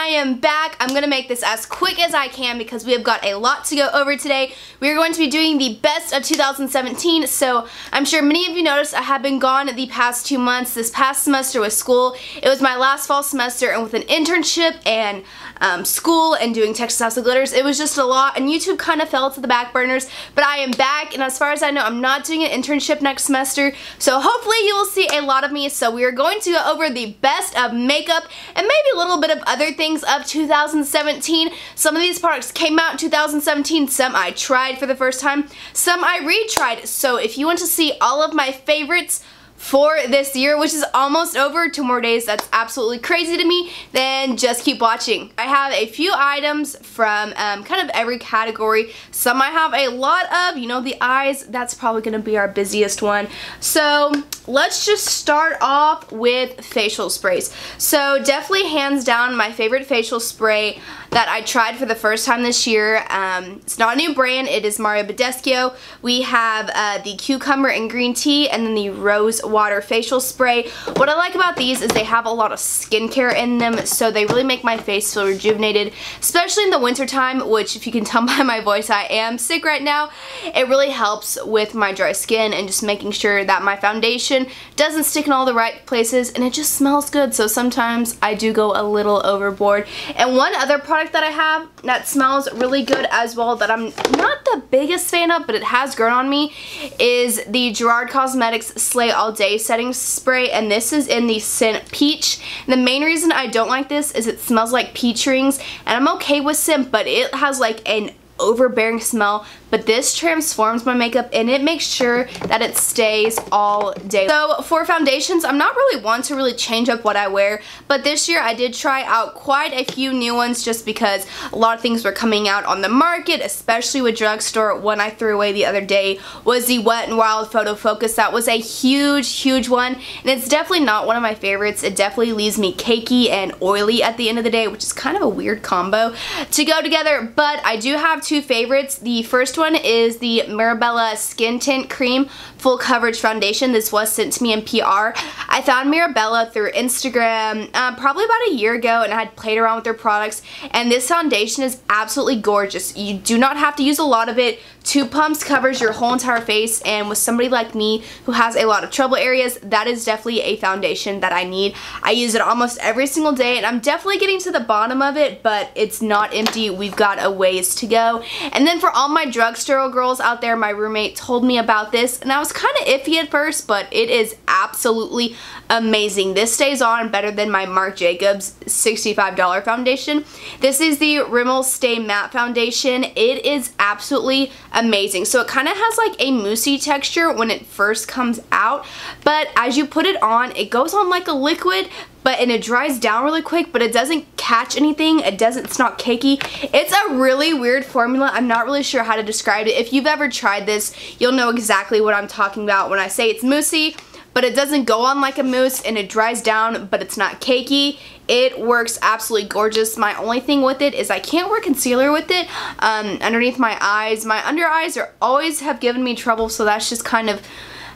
I am back. I'm gonna make this as quick as I can because we have got a lot to go over today. We are going to be doing the best of 2017, so I'm sure many of you noticed I have been gone the past 2 months. This past semester with school, it was my last fall semester, and with an internship and school and doing Texas House of Glitters, it was just a lot, and YouTube kind of fell to the back burners, but I am back, and as far as I know, I'm not doing an internship next semester, so hopefully you will see a lot of me. So we are going to go over the best of makeup and maybe a little bit of other things of 2017. Some of these products came out in 2017, some I tried for the first time, some I retried. So if you want to see all of my favorites for this year, which is almost over, 2 more days, that's absolutely crazy to me, then just keep watching. I have a few items from kind of every category. Some I have a lot of, you know, the eyes, that's probably going to be our busiest one. So let's just start off with facial sprays. So definitely hands down my favorite facial spray that I tried for the first time this year. It's not a new brand, it is Mario Badescu. We have the cucumber and green tea, and then the rose water facial spray. What I like about these is they have a lot of skincare in them, so they really make my face feel rejuvenated, especially in the winter time, which if you can tell by my voice, I am sick right now. It really helps with my dry skin and just making sure that my foundation doesn't stick in all the right places, and it just smells good. So sometimes I do go a little overboard. And one other product that I have that smells really good as well that I'm not the biggest fan of, but it has grown on me, is the Gerard Cosmetics Slay All Day setting spray, and this is in the scent Peach. And the main reason I don't like this is it smells like peach rings, and I'm okay with scent, but it has like an overbearing smell. But this transforms my makeup and it makes sure that it stays all day. So for foundations, I'm not really one to really change up what I wear, but this year I did try out quite a few new ones just because a lot of things were coming out on the market, especially with drugstore. One I threw away the other day was the Wet n Wild Photo Focus. That was a huge one, and it's definitely not one of my favorites. It definitely leaves me cakey and oily at the end of the day, which is kind of a weird combo to go together, but I do have 2 favorites. The first one is the Mirabella Skin Tint Cream Full Coverage Foundation. This was sent to me in PR. I found Mirabella through Instagram probably about a year ago, and I had played around with their products, and this foundation is absolutely gorgeous. You do not have to use a lot of it. 2 pumps covers your whole entire face, and with somebody like me who has a lot of trouble areas, that is definitely a foundation that I need. I use it almost every single day, and I'm definitely getting to the bottom of it, but it's not empty. We've got a ways to go. And then for all my drugstore girls out there, my roommate told me about this, and I was kind of iffy at first, but it is absolutely amazing. This stays on better than my Marc Jacobs $65 foundation. This is the Rimmel Stay Matte Foundation. It is absolutely amazing. So it kind of has like a moussey texture when it first comes out, but as you put it on, it goes on like a liquid, and it dries down really quick, but it doesn't catch anything. It's not cakey. It's a really weird formula. I'm not really sure how to describe it. If you've ever tried this, you'll know exactly what I'm talking about when I say it's moussey, but it doesn't go on like a mousse, and it dries down, but it's not cakey. It works absolutely gorgeous. My only thing with it is I can't wear concealer with it underneath my eyes. My under eyes always have given me trouble, so that's just kind of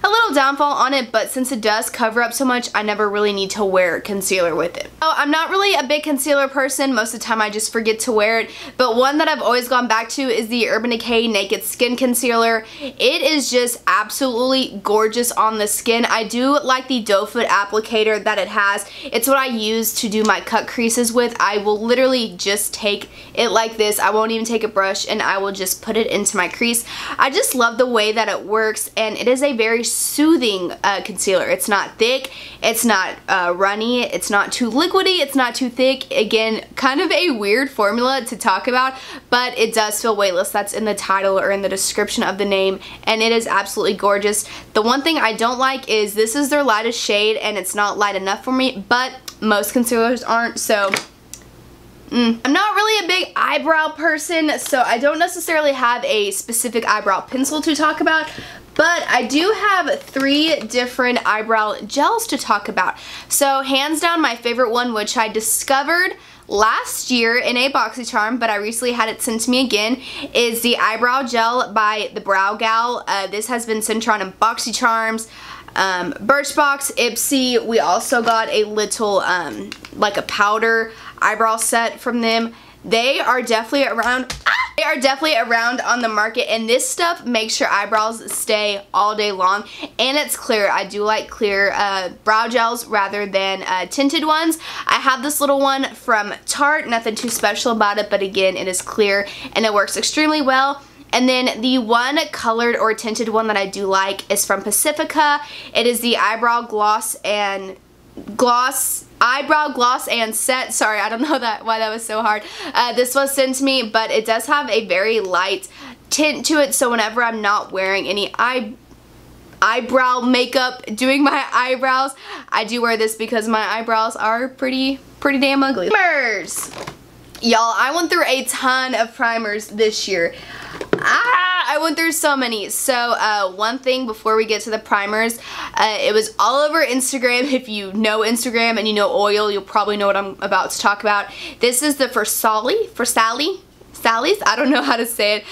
a little downfall on it, but since it does cover up so much, I never really need to wear concealer with it. So I'm not really a big concealer person. Most of the time I just forget to wear it, but one that I've always gone back to is the Urban Decay Naked Skin Concealer. It is just absolutely gorgeous on the skin. I do like the doe foot applicator that it has. It's what I use to do my cut creases with. I will literally just take it like this. I won't even take a brush, and I will just put it into my crease. I just love the way that it works, and it is a very soothing concealer. It's not thick, it's not runny, it's not too liquidy, it's not too thick. Again, kind of a weird formula to talk about, but it does feel weightless. That's in the title or in the description of the name, and it is absolutely gorgeous. The one thing I don't like is this is their lightest shade, and it's not light enough for me, but most concealers aren't, so I'm not really a big eyebrow person, so I don't necessarily have a specific eyebrow pencil to talk about, but I do have 3 different eyebrow gels to talk about. So hands down, my favorite one, which I discovered last year in a BoxyCharm, but I recently had it sent to me again, is the eyebrow gel by the Brow Gal. This has been sent around in BoxyCharms, Birchbox, Ipsy. We also got a little like a powder eyebrow set from them. They are definitely around. They are definitely around on the market, and this stuff makes your eyebrows stay all day long, and it's clear. I do like clear brow gels rather than tinted ones. I have this little one from Tarte, nothing too special about it, but again, it is clear and it works extremely well. And then the one colored or tinted one that I do like is from Pacifica. It is the eyebrow gloss and set. Sorry, I don't know why that was so hard. This was sent to me, but it does have a very light tint to it, so whenever I'm not wearing any eyebrow makeup doing my eyebrows, I do wear this because my eyebrows are pretty damn ugly. Primers! Y'all, I went through a ton of primers this year. I went through so many. So one thing before we get to the primers, it was all over Instagram. If you know Instagram and you know oil, you'll probably know what I'm about to talk about. This is the Sally's, I don't know how to say it,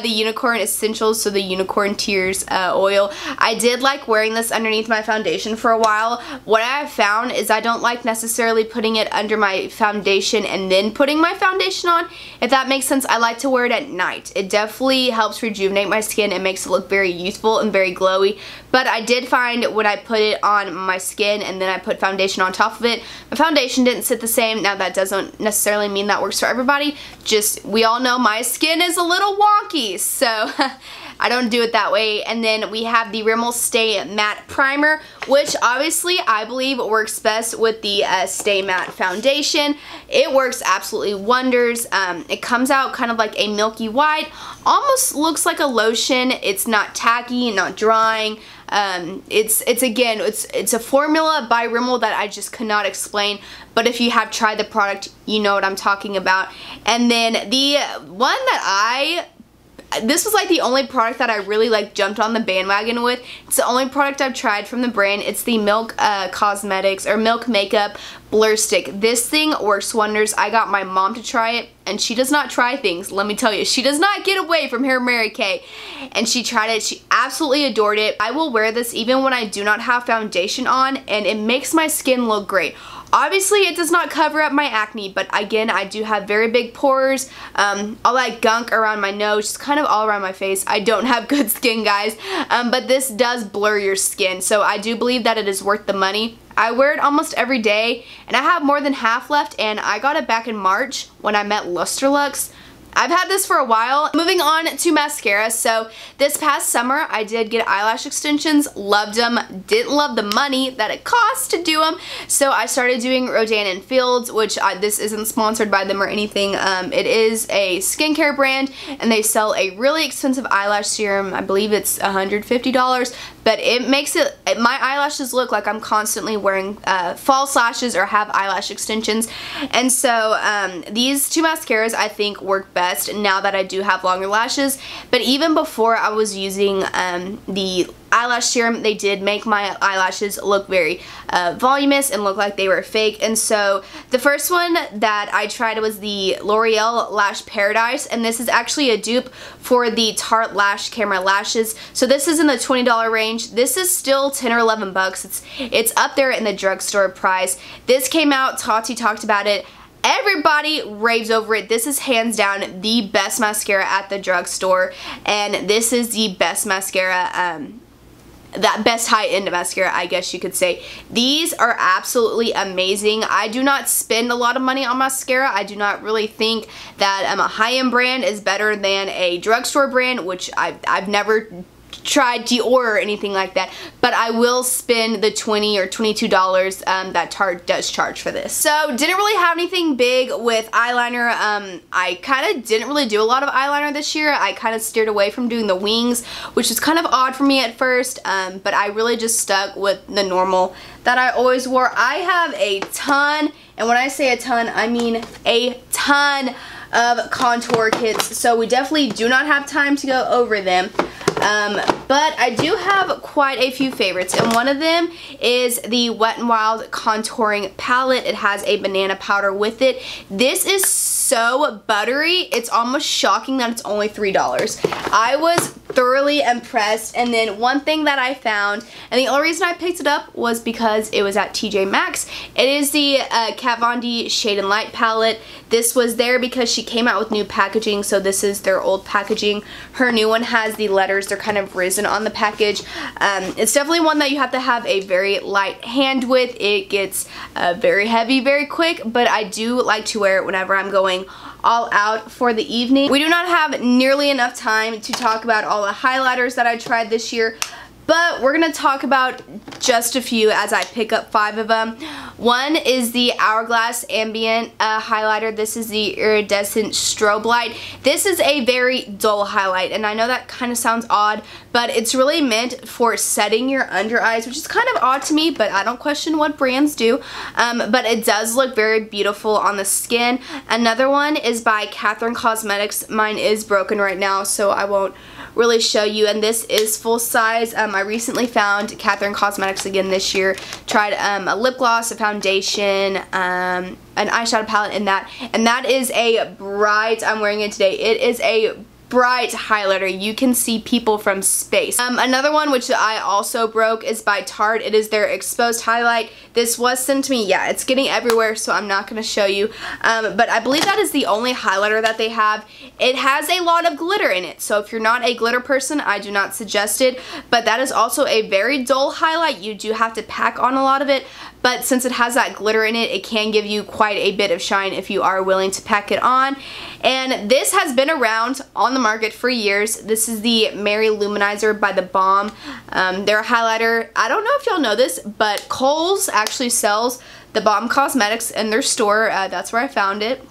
the Unicorn Essentials, so the Unicorn Tears oil. I did like wearing this underneath my foundation for a while. What I have found is I don't like necessarily putting it under my foundation and then putting my foundation on, if that makes sense. I like to wear it at night. It definitely helps rejuvenate my skin. It makes it look very youthful and very glowy, but I did find when I put it on my skin and then I put foundation on top of it, my foundation didn't sit the same. Now that doesn't necessarily mean that works for everybody, just we all know my skin is a little wonky, so I don't do it that way. And then we have the Rimmel Stay Matte Primer, which obviously I believe works best with the Stay Matte Foundation. It works absolutely wonders. It comes out kind of like a milky white, almost looks like a lotion. It's not tacky, not drying. It's a formula by Rimmel that I just cannot explain, but if you have tried the product, you know what I'm talking about. And then the one that this was like the only product that I really like jumped on the bandwagon with. It's the only product I've tried from the brand. It's the Milk Cosmetics or Milk Makeup Blur Stick. This thing works wonders. I got my mom to try it, and she does not try things, let me tell you. She does not get away from her Mary Kay. And she tried it. She absolutely adored it. I will wear this even when I do not have foundation on, and it makes my skin look great. Obviously, it does not cover up my acne, but again, I do have very big pores, all that gunk around my nose, just kind of all around my face. I don't have good skin, guys, but this does blur your skin, so I do believe that it is worth the money. I wear it almost every day, and I have more than half left, and I got it back in March when I met Lusterlux. I've had this for a while. Moving on to mascara. So this past summer I did get eyelash extensions, loved them, didn't love the money that it cost to do them, so I started doing Rodan & Fields, which this isn't sponsored by them or anything. It is a skincare brand, and they sell a really expensive eyelash serum. I believe it's $150, but it makes my eyelashes look like I'm constantly wearing false lashes or have eyelash extensions. And so these two mascaras I think work best now that I do have longer lashes. But even before I was using the eyelash serum, they did make my eyelashes look very voluminous and look like they were fake. And so the first one that I tried was the L'Oreal Lash Paradise, and this is actually a dupe for the Tarte Lash Camera Lashes. So this is in the $20 range. This is still 10 or 11 bucks. It's up there in the drugstore price. This came out, Tati talked about it. Everybody raves over it. This is hands down the best mascara at the drugstore, and this is the best mascara, that best high-end mascara, I guess you could say. These are absolutely amazing. I do not spend a lot of money on mascara. I do not really think that a high-end brand is better than a drugstore brand, which I've never tried Dior or anything like that, but I will spend the $20 or $22 that Tarte does charge for this. So didn't really have anything big with eyeliner. I kind of didn't really do a lot of eyeliner this year. I kind of steered away from doing the wings, which is kind of odd for me at first, but I really just stuck with the normal that I always wore. I have a ton, and when I say a ton, I mean a ton of contour kits, so we definitely do not have time to go over them. But I do have quite a few favorites, and one of them is the Wet n Wild Contouring Palette. It has a banana powder with it. This is so buttery, it's almost shocking that it's only $3. I was thoroughly impressed. And then one thing that I found, and the only reason I picked it up was because it was at TJ Maxx. It is the Kat Von D Shade and Light palette. This was there because she came out with new packaging, so this is their old packaging. Her new one has the letters, they're kind of risen on the package. It's definitely one that you have to have a very light hand with. It gets very heavy very quick, but I do like to wear it whenever I'm going all out for the evening. We do not have nearly enough time to talk about all the highlighters that I tried this year, but we're going to talk about just a few as I pick up 5 of them. One is the Hourglass Ambient highlighter. This is the Iridescent Strobe Light. This is a very dull highlight, and I know that kind of sounds odd, but it's really meant for setting your under eyes, which is kind of odd to me, but I don't question what brands do. But it does look very beautiful on the skin. Another one is by Catherine Cosmetics. Mine is broken right now, so I won't really show you, and this is full size. I recently found Catherine Cosmetics again this year. Tried a lip gloss, a foundation, an eyeshadow palette, and that is a bright, I'm wearing it today, it is a bright highlighter. You can see people from space. Another one which I also broke is by Tarte. It is their Exposed Highlight. This was sent to me. Yeah, it's getting everywhere, so I'm not going to show you. But I believe that is the only highlighter that they have. It has a lot of glitter in it, so if you're not a glitter person, I do not suggest it. But that is also a very dull highlight. You do have to pack on a lot of it, but since it has that glitter in it, it can give you quite a bit of shine if you are willing to pack it on. And this has been around on the market for years. This is the Mary Luminizer by The Balm. Their highlighter, I don't know if y'all know this, but Kohl's actually sells The Balm Cosmetics in their store. That's where I found it.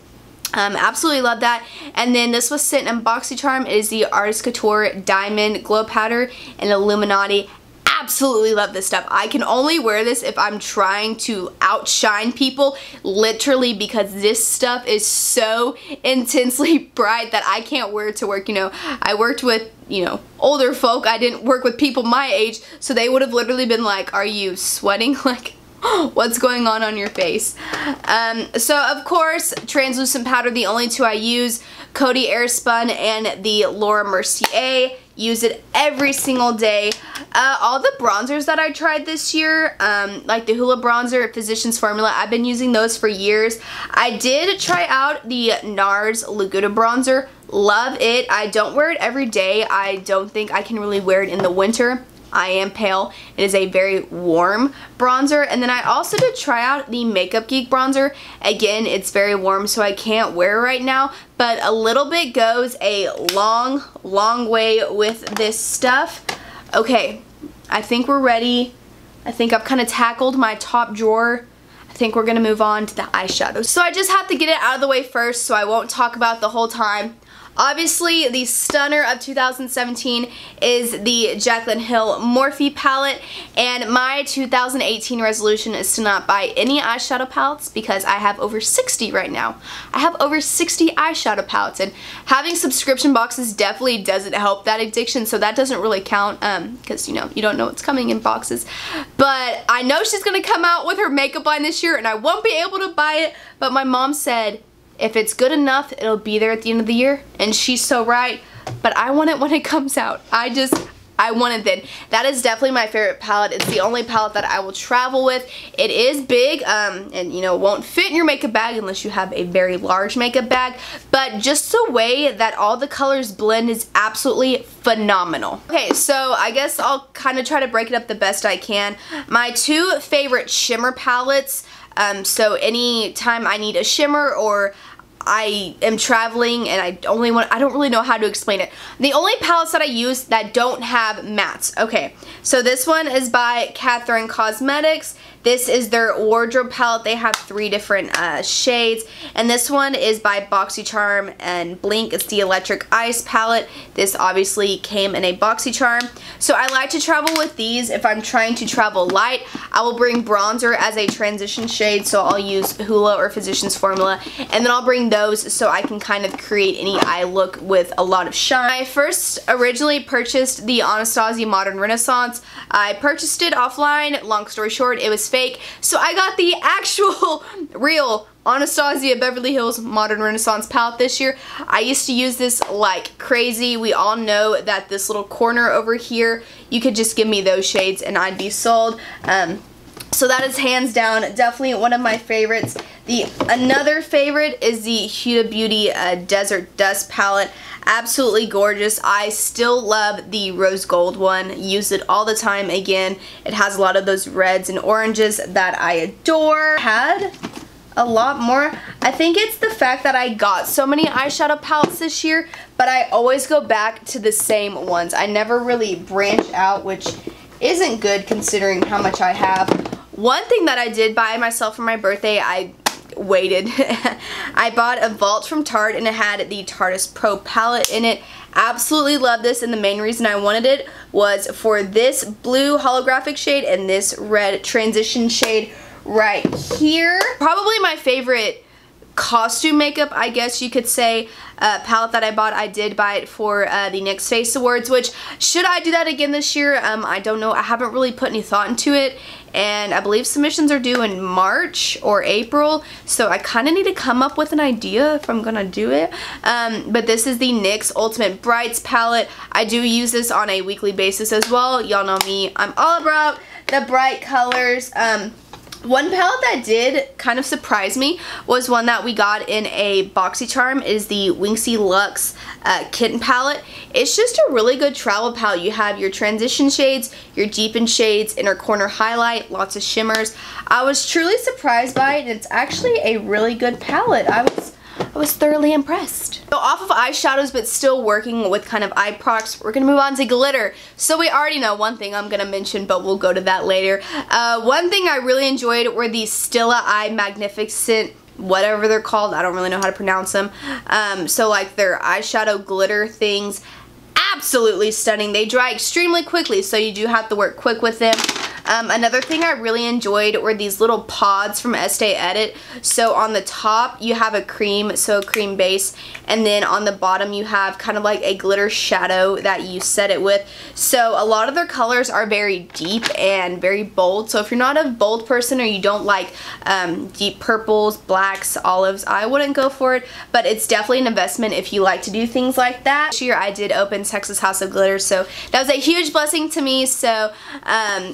Absolutely love that. And then this was sent in BoxyCharm. It is the Artist Couture Diamond Glow Powder and Illuminati. Absolutely love this stuff. I can only wear this if I'm trying to outshine people, literally, because this stuff is so intensely bright that I can't wear it to work. You know, I worked with, you know, older folk. I didn't work with people my age, so they would have literally been like, are you sweating? Like, what's going on your face? So of course, translucent powder, the only two I use, Coty Airspun and the Laura Mercier. Use it every single day. All the bronzers that I tried this year, like the Hoola bronzer, Physicians Formula, I've been using those for years. I did try out the NARS Laguda bronzer. Love it. I don't wear it every day. I don't think I can really wear it in the winter. I am pale. It is a very warm bronzer. And then I also did try out the Makeup Geek bronzer. Again, it's very warm, so I can't wear it right now, but a little bit goes a long, long way with this stuff. Okay, I think we're ready. I think I've kind of tackled my top drawer. I think we're gonna move on to the eyeshadows. So I just have to get it out of the way first, so I won't talk about the whole time. Obviously, the stunner of 2017 is the Jaclyn Hill Morphe palette, and my 2018 resolution is to not buy any eyeshadow palettes because I have over 60 right now. I have over 60 eyeshadow palettes, and having subscription boxes definitely doesn't help that addiction, so that doesn't really count because, you know, you don't know what's coming in boxes. But I know she's going to come out with her makeup line this year, and I won't be able to buy it, but my mom said, if it's good enough, it'll be there at the end of the year, and she's so right, but I want it when it comes out. I want it then. That is definitely my favorite palette. It's the only palette that I will travel with. It is big, and you know, won't fit in your makeup bag unless you have a very large makeup bag, but just the way that all the colors blend is absolutely phenomenal. Okay, so I guess I'll kind of try to break it up the best I can. My 2 favorite shimmer palettes, so anytime I need a shimmer or I am traveling and I don't really know how to explain it. The only palettes that I use that don't have mattes. Okay, so this one is by Catherine Cosmetics. This is their wardrobe palette. They have 3 different shades, and this one is by BoxyCharm and Blink. It's the Electric Ice palette. This obviously came in a BoxyCharm. So I like to travel with these. If I'm trying to travel light, I will bring bronzer as a transition shade, so I'll use Hoola or Physicians Formula, and then I'll bring those so I can kind of create any eye look with a lot of shine. I first originally purchased the Anastasia Modern Renaissance. I purchased it offline. Long story short, it was fake. So I got the actual real Anastasia Beverly Hills Modern Renaissance palette this year. I used to use this like crazy. We all know that this little corner over here, you could just give me those shades and I'd be sold. So that is hands down definitely one of my favorites. Another favorite is the Huda Beauty Desert Dust palette. Absolutely gorgeous. I still love the rose gold one. Use it all the time. Again, it has a lot of those reds and oranges that I adore. Had a lot more. I think it's the fact that I got so many eyeshadow palettes this year, but I always go back to the same ones. I never really branch out, which isn't good considering how much I have. One thing that I did buy myself for my birthday, I waited. I bought a Vault from Tarte and it had the Tarteist Pro palette in it. Absolutely love this, and the main reason I wanted it was for this blue holographic shade and this red transition shade right here. Probably my favorite costume makeup, I guess you could say, palette that I bought. I did buy it for the NYX Face Awards, which, should I do that again this year? I don't know. I haven't really put any thought into it, and I believe submissions are due in March or April, so I kind of need to come up with an idea if I'm gonna do it. But this is the NYX Ultimate Brights palette. I do use this on a weekly basis as well. Y'all know me. I'm all about the bright colors. One palette that did kind of surprise me was one that we got in a BoxyCharm. Is the Winxie Luxe Kitten palette. It's just a really good travel palette. You have your transition shades, your deepened shades, inner corner highlight, lots of shimmers. I was truly surprised by it, and it's actually a really good palette. I was thoroughly impressed. So off of eyeshadows, but still working with kind of eye products, we're gonna move on to glitter. So we already know one thing I'm gonna mention, but we'll go to that later. One thing I really enjoyed were the Stila Eye Magnificent, whatever they're called. I don't really know how to pronounce them. So like their eyeshadow glitter things, absolutely stunning. They dry extremely quickly, so you do have to work quick with them. Another thing I really enjoyed were these little pods from Estee Edit. So on the top you have a cream, so a cream base, and then on the bottom you have kind of like a glitter shadow that you set it with. So a lot of their colors are very deep and very bold. So if you're not a bold person or you don't like deep purples, blacks, olives, I wouldn't go for it, but it's definitely an investment if you like to do things like that. This year I did open Texas House of Glitter, so that was a huge blessing to me. So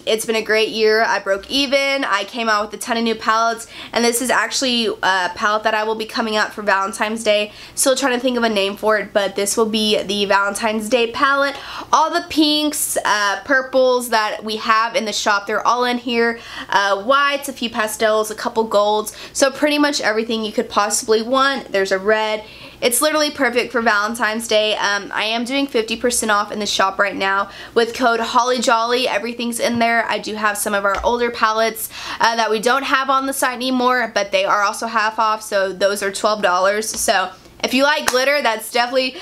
it's been a great year. I broke even. I came out with a ton of new palettes, and this is actually a palette that I will be coming out for Valentine's Day. Still trying to think of a name for it, but this will be the Valentine's Day palette. All the pinks, purples that we have in the shop, they're all in here. Whites, a few pastels, a couple golds, so pretty much everything you could possibly want. There's a red. It's literally perfect for Valentine's Day. I am doing 50% off in the shop right now with code HollyJolly. Everything's in there. I do have some of our older palettes that we don't have on the site anymore, but they are also half off, so those are $12. So if you like glitter, that's definitely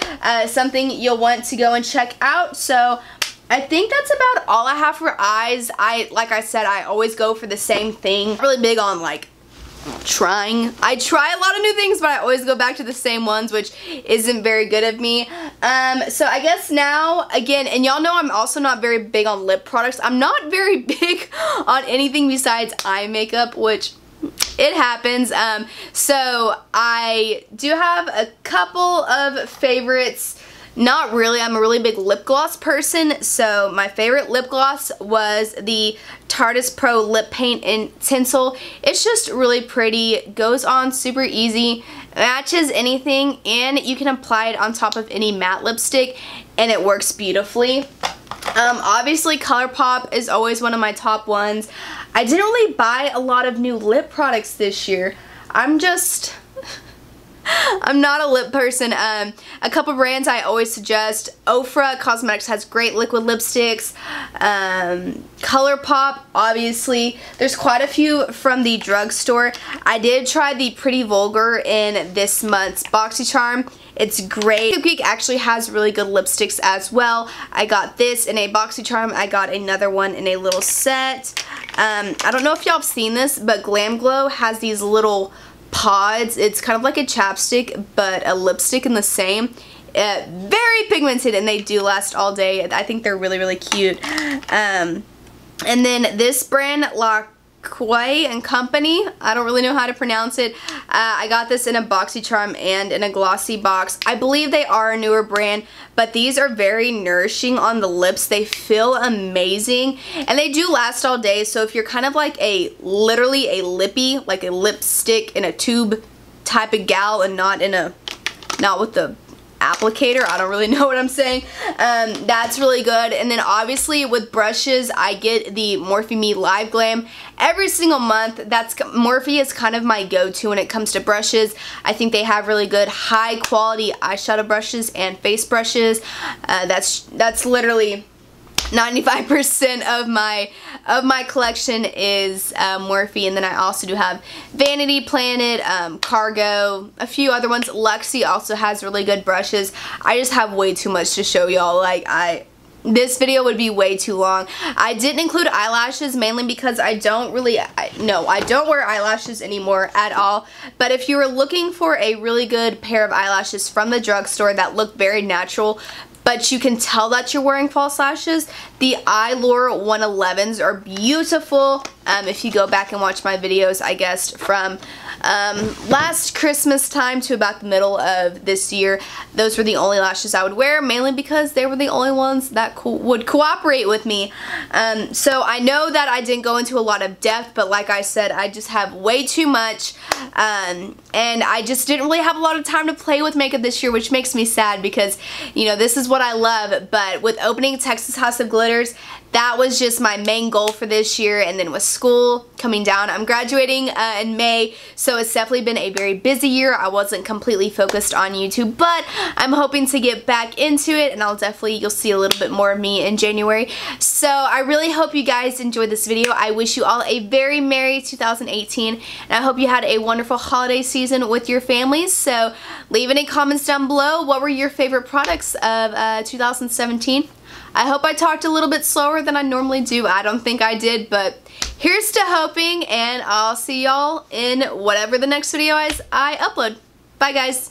something you'll want to go and check out. So I think that's about all I have for eyes. Like I said, I always go for the same thing. I'm really big on like trying. I try a lot of new things, but I always go back to the same ones, which isn't very good of me. So I guess now, again, and y'all know I'm also not very big on lip products. I'm not very big on anything besides eye makeup, which it happens. So I do have a couple of favorites. Not really. I'm a really big lip gloss person, so my favorite lip gloss was the Tarteist Pro Lip Paint in Tinsel. It's just really pretty, goes on super easy, matches anything, and you can apply it on top of any matte lipstick, and it works beautifully. Obviously ColourPop is always one of my top ones. I didn't really buy a lot of new lip products this year. I'm not a lip person. A couple brands I always suggest. Ofra Cosmetics has great liquid lipsticks. ColourPop, obviously. There's quite a few from the drugstore. I did try the Pretty Vulgar in this month's BoxyCharm. It's great. Makeup Geek actually has really good lipsticks as well. I got this in a BoxyCharm. I got another one in a little set. I don't know if y'all have seen this, but Glam Glow has these little pods. It's kind of like a chapstick, but a lipstick in the same. Very pigmented, and they do last all day. I think they're really, really cute. And then this brand, La Quay and Company. I don't really know how to pronounce it. I got this in a BoxyCharm and in a glossy box. I believe they are a newer brand, but these are very nourishing on the lips. They feel amazing, and they do last all day. So if you're kind of like literally a lippy, like a lipstick in a tube type of gal, and not with the applicator, I don't really know what I'm saying, that's really good. And then obviously with brushes, I get the Morphe Me Live Glam every single month. Morphe is kind of my go-to when it comes to brushes. I think they have really good high quality eyeshadow brushes and face brushes. That's literally 95% of my collection is Morphe, and then I also do have Vanity Planet, Cargo, a few other ones. Luxie also has really good brushes. I just have way too much to show y'all. This video would be way too long. I didn't include eyelashes mainly because I don't wear eyelashes anymore at all. But if you were looking for a really good pair of eyelashes from the drugstore that look very natural, but you can tell that you're wearing false lashes, the Eyeliner 111s are beautiful. If you go back and watch my videos, I guess, from last Christmas time to about the middle of this year, those were the only lashes I would wear, mainly because they were the only ones that would cooperate with me. So I know that I didn't go into a lot of depth, but like I said, I just have way too much, and I just didn't really have a lot of time to play with makeup this year, which makes me sad because, you know, this is what I love. But with opening Texas House of Glitters, that was just my main goal for this year. And then with school coming down, I'm graduating in May, so it's definitely been a very busy year. I wasn't completely focused on YouTube, but I'm hoping to get back into it, and you'll see a little bit more of me in January. So I really hope you guys enjoyed this video. I wish you all a very Merry 2018, and I hope you had a wonderful holiday season with your families. So leave any comments down below. What were your favorite products of 2017? I hope I talked a little bit slower than I normally do. I don't think I did, but here's to hoping, and I'll see y'all in whatever the next video is I upload. Bye, guys.